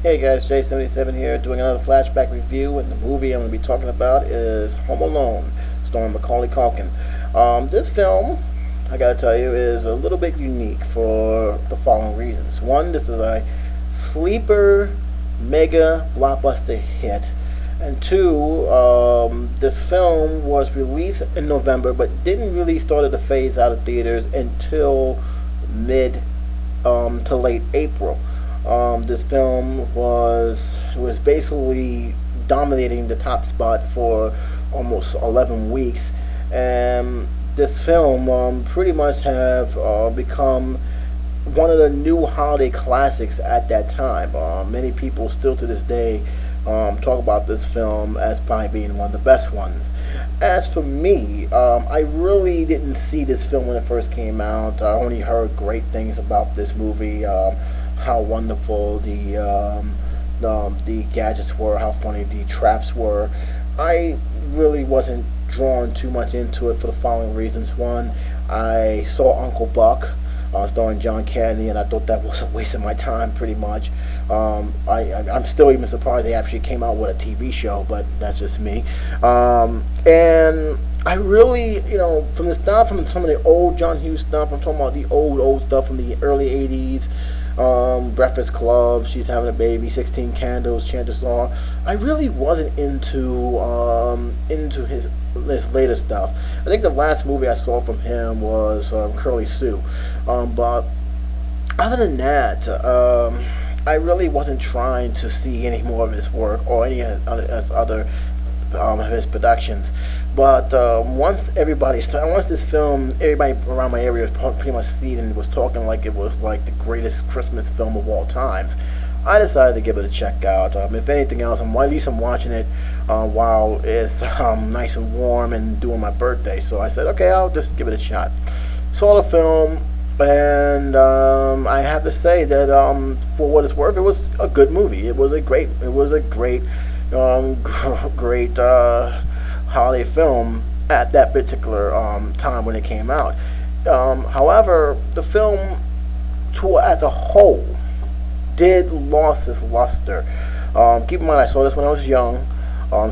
Hey guys, J77 here doing another flashback review, and the movie I'm going to be talking about is Home Alone, starring Macaulay Culkin. This film, I gotta tell you, is a little bit unique for the following reasons. One, this is a sleeper mega blockbuster hit, and two, this film was released in November but didn't really start to phase out of theaters until mid to late April. This film was basically dominating the top spot for almost 11 weeks, and this film pretty much have become one of the new holiday classics at that time. Many people still to this day talk about this film as probably being one of the best ones. As for me, I really didn't see this film when it first came out. I only heard great things about this movie. How wonderful the gadgets were, how funny the traps were. I really wasn't drawn too much into it for the following reasons. One, I saw Uncle Buck starring John Candy, and I thought that was a waste of my time, pretty much. I'm still even surprised they actually came out with a TV show, but that's just me. And I really, from the stuff, from some of the old John Hughes stuff, I'm talking about the old stuff from the early 80s, Breakfast Club, She's Having a Baby, 16 Candles, Chances Are. I really wasn't into his later stuff. I think the last movie I saw from him was Curly Sue. But other than that, I really wasn't trying to see any more of his work or any other of his productions. But once this film, everybody around my area was pretty much seen and was talking like it was like the greatest Christmas film of all times, I decided to give it a check out. If anything else, at least I'm watching it while it's nice and warm and doing my birthday. So I said, okay, I'll just give it a shot. Saw the film, and I have to say that for what it's worth, it was a good movie. It was a great great holiday film at that particular time when it came out. However, the film as a whole did lost its luster. Keep in mind, I saw this when I was young.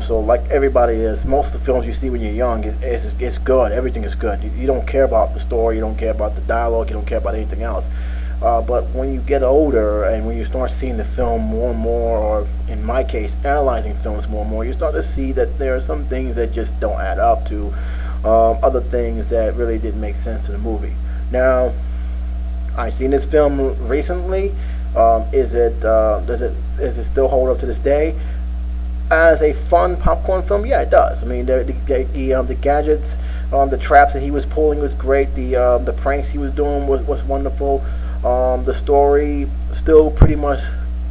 So like everybody is, most of the films you see when you're young, it's good. Everything is good. You don't care about the story. You don't care about the dialogue. You don't care about anything else. But when you get older and when you start seeing the film more and more, or in my case, analyzing films more and more, you start to see that there are some things that just don't add up to other things that really didn't make sense to the movie. Now, I've seen this film recently. Does it still hold up to this day? As a fun popcorn film, yeah, it does. I mean, the gadgets, the traps that he was pulling was great. The pranks he was doing was wonderful. The story still pretty much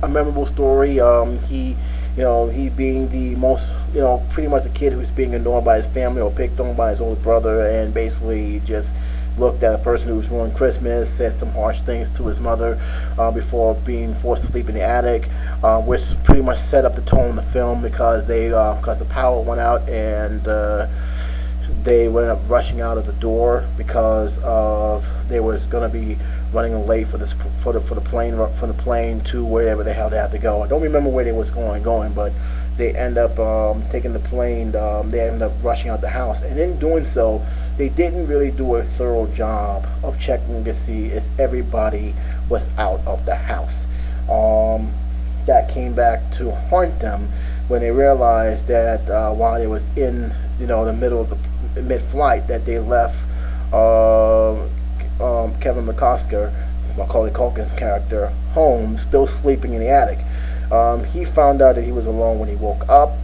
a memorable story. He being the most, pretty much a kid who's being ignored by his family or picked on by his older brother, and basically just looked at a person who's ruined Christmas, said some harsh things to his mother before being forced to sleep in the attic, which pretty much set up the tone of the film, because the power went out, and they went up rushing out of the door because they was going to be running late for the plane to wherever the hell they had to go. I don't remember where they was going, but they end up taking the plane. They end up rushing out the house, and in doing so, they didn't really do a thorough job of checking to see if everybody was out of the house. That came back to haunt them when they realized that while they was in the middle of the mid-flight, that they left Kevin McCosker, Macaulay Culkin's character, home, still sleeping in the attic. He found out that he was alone when he woke up,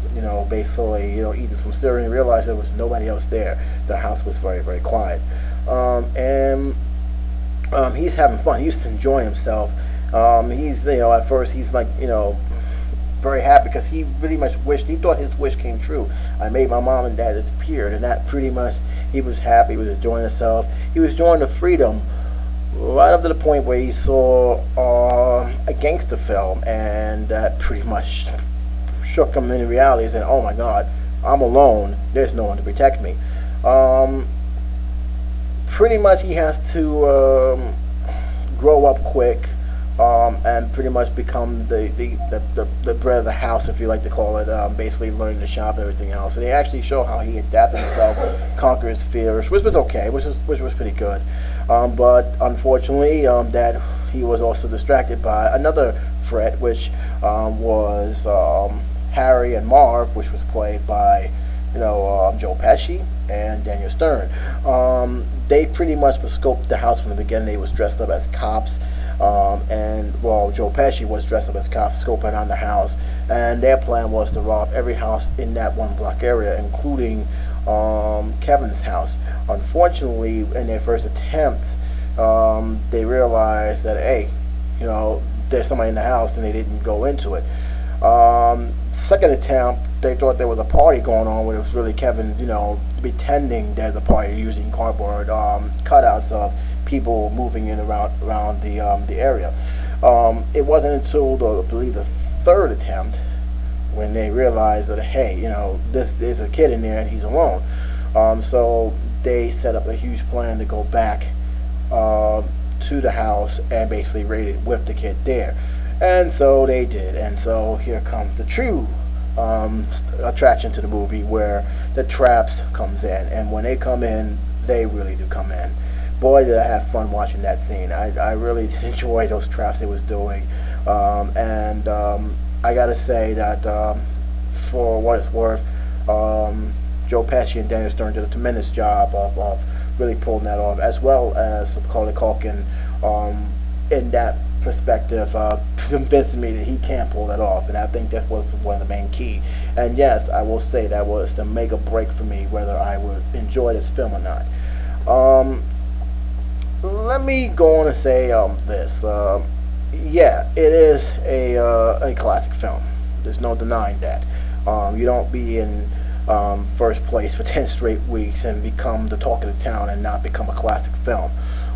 basically, eating some cereal, and realized there was nobody else there. The house was very, very quiet. And he's having fun. He's enjoying himself. He's, at first he's like, very happy because he pretty much he thought his wish came true. I made my mom and dad disappeared, and that pretty much, he was happy, he was enjoying himself. He was enjoying the freedom right up to the point where he saw a gangster film, and that pretty much shook him into reality and said, oh my God, I'm alone, there's no one to protect me. Pretty much he has to grow up quick, and pretty much become the bread of the house, if you like to call it. Basically, learning to shop and everything else. And they actually show how he adapted himself, conquered his fears, which was okay, which was pretty good. But unfortunately, that he was also distracted by another threat, which was Harry and Marv, which was played by Joe Pesci and Daniel Stern. They pretty much scoped the house from the beginning. They was dressed up as cops, and well, Joe Pesci was dressed up as cops, scoping on the house, and their plan was to rob every house in that one block area, including Kevin's house. Unfortunately, in their first attempts, they realized that, hey, there's somebody in the house, and they didn't go into it. Second attempt, they thought there was a party going on, where it was really Kevin, pretending there's a party using cardboard cutouts of people moving in around the area. It wasn't until I believe the third attempt when they realized that, hey, there's a kid in there and he's alone. So they set up a huge plan to go back to the house and basically raid it with the kid there. And so they did. And so here comes the true attraction to the movie, where the traps comes in. And when they come in, they really do come in. Boy, did I have fun watching that scene. I really did enjoy those traps they was doing. And I gotta say that for what it's worth, Joe Pesci and Daniel Stern did a tremendous job of really pulling that off, as well as Macaulay Culkin in that perspective, convincing me that he can pull that off, and I think that was one of the main key. And yes, I will say that was the make or break for me whether I would enjoy this film or not. Let me go on and say this. Yeah, it is a classic film. There's no denying that. You don't be in first place for 10 straight weeks and become the talk of the town and not become a classic film.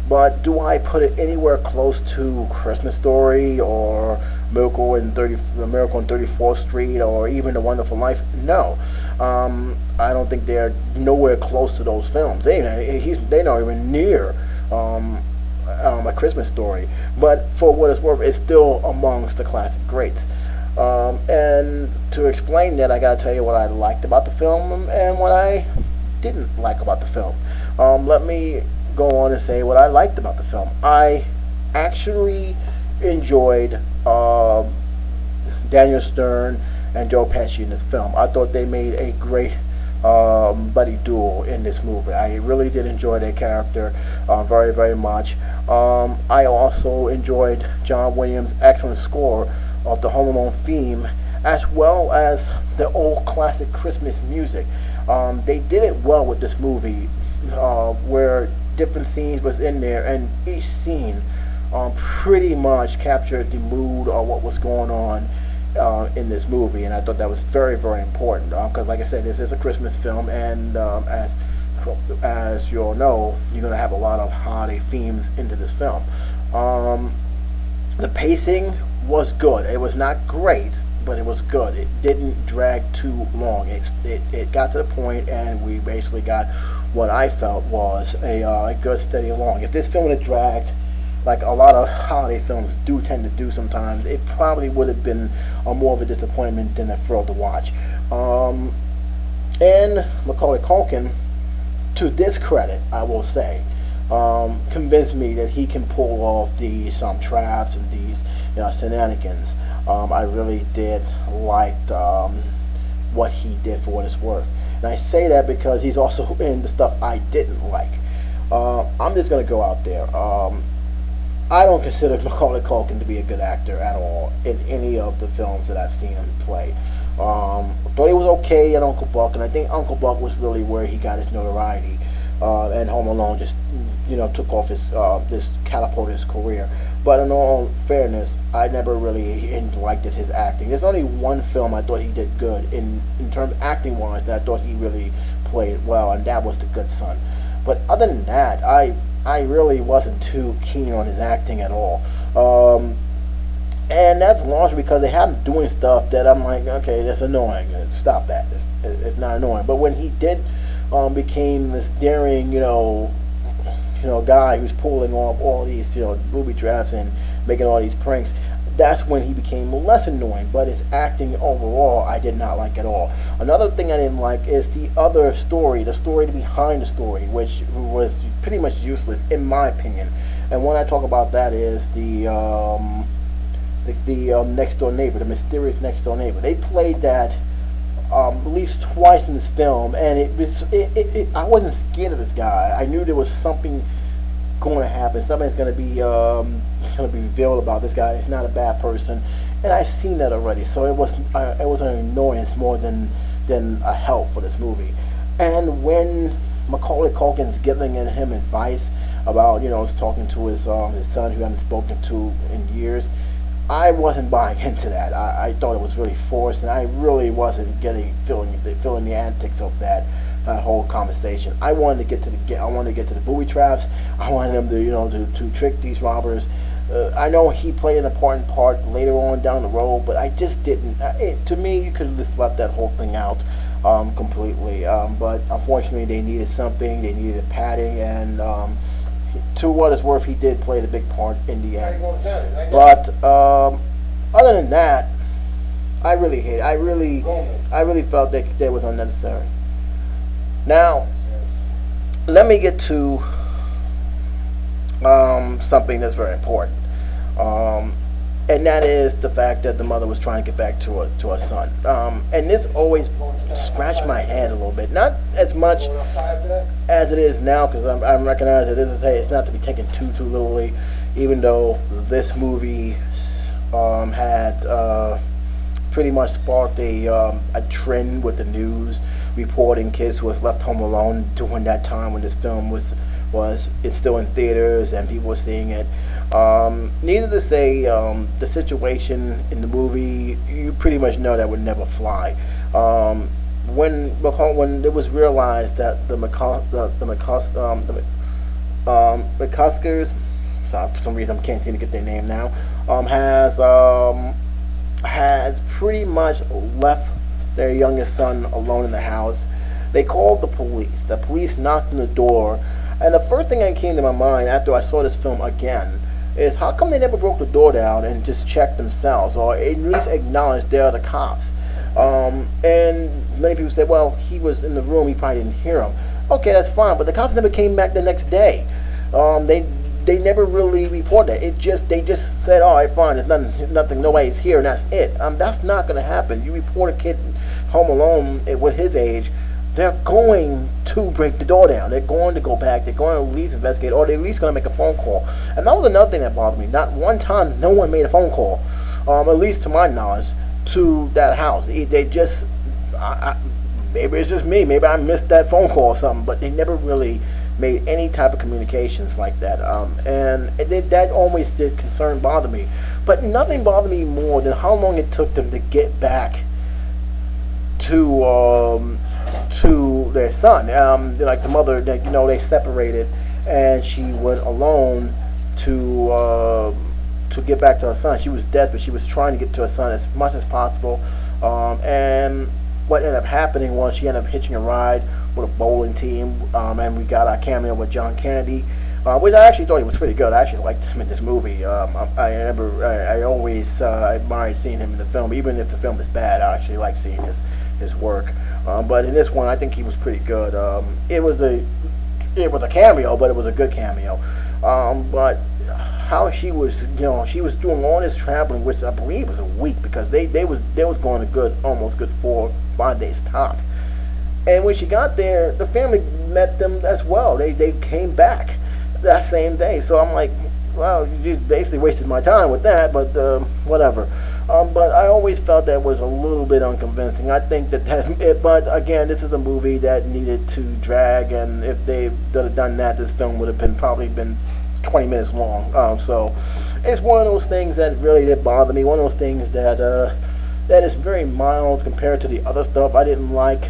But do I put it anywhere close to Christmas Story or Miracle on 34th Street or even The Wonderful Life? No. I don't think they're nowhere close to those films. They're not even near A Christmas Story. But for what it's worth, it's still amongst the classic greats. And to explain that, I gotta tell you what I liked about the film and what I didn't like about the film. Let me go on and say what I liked about the film. I actually enjoyed Daniel Stern and Joe Pesci in this film. I thought they made a great buddy duo in this movie. I really did enjoy their character very, very much. I also enjoyed John Williams' excellent score of the Home Alone theme, as well as the old classic Christmas music. They did it well with this movie, where different scenes was in there, and each scene pretty much captured the mood of what was going on in this movie, and I thought that was very, very important, because like I said, this is a Christmas film, and as you all know, you're going to have a lot of holiday themes into this film. The pacing was good. It was not great, but it was good. It didn't drag too long. It got to the point, and we basically got what I felt was a good steady along. If this film had dragged, like a lot of holiday films do tend to do sometimes, it probably would have been more of a disappointment than a thrill to watch. And Macaulay Culkin, to this credit, I will say, convinced me that he can pull off these traps and these shenanigans. I really did like what he did for what it's worth. And I say that because he's also in the stuff I didn't like. I'm just going to go out there. I don't consider Macaulay Culkin to be a good actor at all in any of the films that I've seen him play. Thought he was okay in Uncle Buck, and I think Uncle Buck was really where he got his notoriety. And Home Alone just took off this catapulted his career. But in all fairness, I never really liked his acting. There's only one film I thought he did good in terms of acting wise that I thought he really played well, and that was The Good Son. But other than that, I really wasn't too keen on his acting at all. And that's largely because they have him doing stuff that I'm like, okay, that's annoying. Stop that. It's not annoying. But when he did became this daring, guy who's pulling off all these, booby traps and making all these pranks. That's when he became less annoying. But his acting overall, I did not like at all. Another thing I didn't like is the other story, the story behind the story, which was pretty much useless in my opinion. And when I talk about that is the next door neighbor, the mysterious next door neighbor. They played that at least twice in this film, and I wasn't scared of this guy. I knew there was something going to happen. Something's going to be revealed about this guy. He's not a bad person, and I've seen that already. So it was an annoyance more than a help for this movie. And when Macaulay Culkin's giving him advice about, talking to his son who I haven't spoken to in years, I wasn't buying into that. I thought it was really forced, and I really wasn't feeling the antics of that whole conversation. I wanted to get to the booby traps. I wanted him to trick these robbers. I know he played an important part later on down the road, but I just didn't. To me, you could have just left that whole thing out completely. But unfortunately, they needed something. They needed padding, and to what it's worth, he did play the big part in the end. But other than that, I really hate it. I really felt that was unnecessary. Now, let me get to something that's very important, and that is the fact that the mother was trying to get back to her son. And this always scratched my head a little bit, not as much as it is now, because I recognize it is it's not to be taken too literally, even though this movie had pretty much sparked a trend with the news reporting kids who was left home alone during that time when this film was it's still in theaters and people were seeing it. Needless to say, the situation in the movie, you pretty much know that would never fly. When it was realized that the McCuskers, sorry, for some reason I can't seem to get their name now, has pretty much left their youngest son alone in the house. They called the police. The police knocked on the door, and the first thing that came to my mind after I saw this film again is, how come they never broke the door down and just checked themselves, or at least acknowledged they're the cops? And many people say, well, he was in the room, he probably didn't hear him. Okay, that's fine, but the cops never came back the next day. They never really reported that. They just said, all right, fine, there's nothing, nobody's here, and that's it. That's not going to happen. You report a kid home alone with his age, they're going to break the door down. They're going to go back. They're going to at least investigate, or they're at least going to make a phone call. And that was another thing that bothered me. Not one time, no one made a phone call, at least to my knowledge, to that house. They just, maybe it's just me. Maybe I missed that phone call or something, but they never really made any type of communications like that. And that always did bother me. But nothing bothered me more than how long it took them to get back to their son. Like the mother, they separated, and she went alone to get back to her son. She was desperate. She was trying to get to her son as much as possible. And what ended up happening was she ended up hitching a ride with a bowling team, and we got our cameo with John Kennedy, which I actually thought he was pretty good. I actually liked him in this movie. I always admired seeing him in the film, even if the film is bad. I actually like seeing his work. But in this one, I think he was pretty good. It was a cameo, but it was a good cameo. But how she was doing all this traveling, which I believe was a week, because they was going a almost good 4 or 5 days tops. And when she got there, the family met them as well. They came back that same day. So I'm like, well, you just basically wasted my time with that, but whatever. But I always felt that was a little bit unconvincing. I think but again, this is a movie that needed to drag, and if they would have done that, this film would have probably been 20 minutes long. So it's one of those things that really did bother me. One of those things that is very mild compared to the other stuff I didn't like,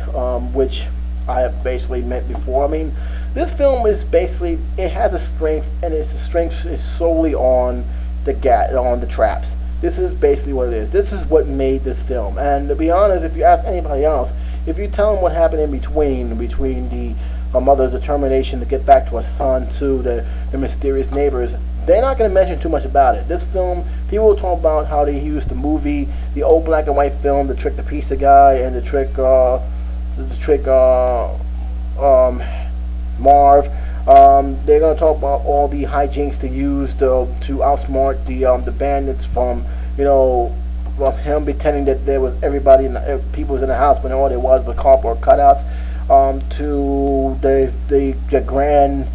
which I have basically met before. I mean, this film is basically, it has a strength, and its strength is solely on the traps. This is basically what it is. This is what made this film. And to be honest, if you ask anybody else, if you tell them what happened in between the mother's determination to get back to her son, to the mysterious neighbors, they're not going to mention too much about it. This film, people will talk about how they used the movie, the old black and white film, to trick the pizza guy and to trick Marv. They're going to talk about all the hijinks they used to outsmart the bandits from, from him pretending that there was people was in the house when all there was cardboard cutouts, to the grand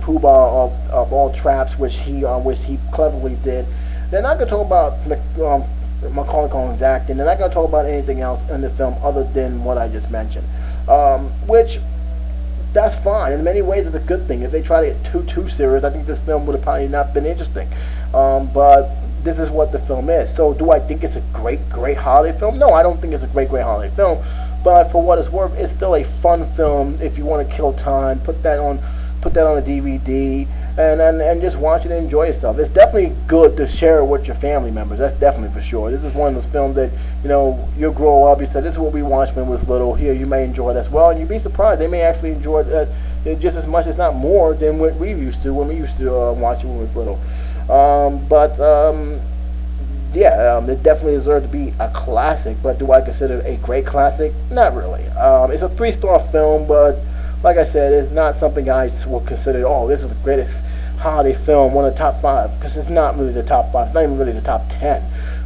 poobah of all traps, which he cleverly did. They're not going to talk about Macaulay Culkin's acting. They're not going to talk about anything else in the film other than what I just mentioned, which that's fine. In many ways, it's a good thing. If they try to get too serious, I think this film would have probably not been interesting. But this is what the film is. So, do I think it's a great holiday film? No, I don't think it's a great holiday film. But for what it's worth, it's still a fun film. If you want to kill time, put that on a DVD and just watch it and enjoy yourself. It's definitely good to share it with your family members. That's definitely for sure. This is one of those films that you'll grow up. You said this is what we watched when we was little. Here, you may enjoy it as well, and you'd be surprised. They may actually enjoy it just as much, if not more, than what we used to when we used to watch it when we was little. Yeah, it definitely deserves to be a classic, but do I consider it a great classic? Not really. It's a 3-star film, but like I said, it's not something I will consider, oh, this is the greatest holiday film, one of the top 5, because it's not really the top 5. It's not even really the top 10,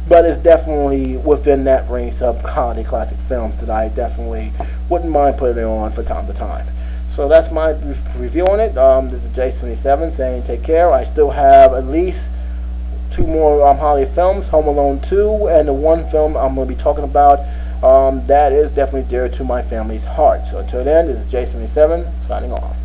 but it's definitely within that range of holiday classic films that I definitely wouldn't mind putting it on from time to time. So that's my review on it. This is J77 saying take care. I still have at least 2 more holiday films, Home Alone 2, and the one film I'm going to be talking about that is definitely dear to my family's heart. So until then, this is J77 signing off.